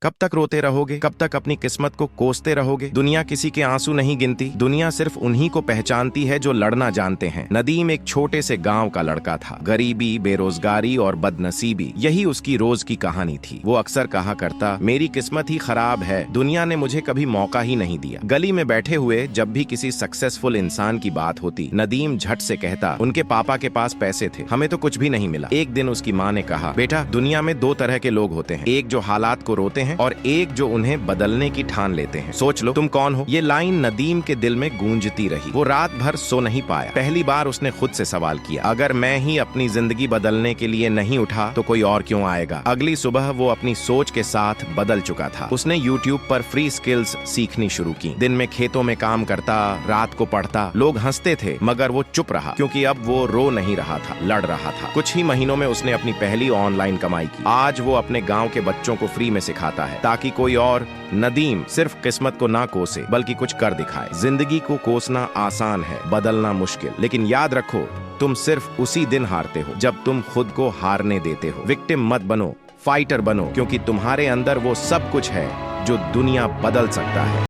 कब तक रोते रहोगे? कब तक अपनी किस्मत को कोसते रहोगे? दुनिया किसी के आंसू नहीं गिनती, दुनिया सिर्फ उन्हीं को पहचानती है जो लड़ना जानते हैं। नदीम एक छोटे से गांव का लड़का था। गरीबी, बेरोजगारी और बदनसीबी, यही उसकी रोज की कहानी थी। वो अक्सर कहा करता, मेरी किस्मत ही खराब है, दुनिया ने मुझे कभी मौका ही नहीं दिया। गली में बैठे हुए जब भी किसी सक्सेसफुल इंसान की बात होती, नदीम झट से कहता, उनके पापा के पास पैसे थे, हमें तो कुछ भी नहीं मिला। एक दिन उसकी माँ ने कहा, बेटा, दुनिया में दो तरह के लोग होते हैं, एक जो हालात को रोते हैं और एक जो उन्हें बदलने की ठान लेते हैं। सोच लो तुम कौन हो? ये लाइन नदीम के दिल में गूंजती रही। वो रात भर सो नहीं पाया। पहली बार उसने खुद से सवाल किया, अगर मैं ही अपनी जिंदगी बदलने के लिए नहीं उठा तो कोई और क्यों आएगा? अगली सुबह वो अपनी सोच के साथ बदल चुका था। उसने YouTube पर फ्री स्किल्स सीखनी शुरू की। दिन में खेतों में काम करता, रात को पढ़ता। लोग हंसते थे मगर वो चुप रहा, क्योंकि अब वो रो नहीं रहा था, लड़ रहा था। कुछ ही महीनों में उसने अपनी पहली ऑनलाइन कमाई की। आज वो अपने गांव के बच्चों को फ्री में सिखाता है, ताकि कोई और नदीम सिर्फ किस्मत को ना कोसे बल्कि कुछ कर दिखाए। जिंदगी को कोसना आसान है, बदलना मुश्किल। लेकिन याद रखो, तुम सिर्फ उसी दिन हारते हो जब तुम खुद को हारने देते हो। विक्टिम मत बनो, फाइटर बनो, क्योंकि तुम्हारे अंदर वो सब कुछ है जो दुनिया बदल सकता है।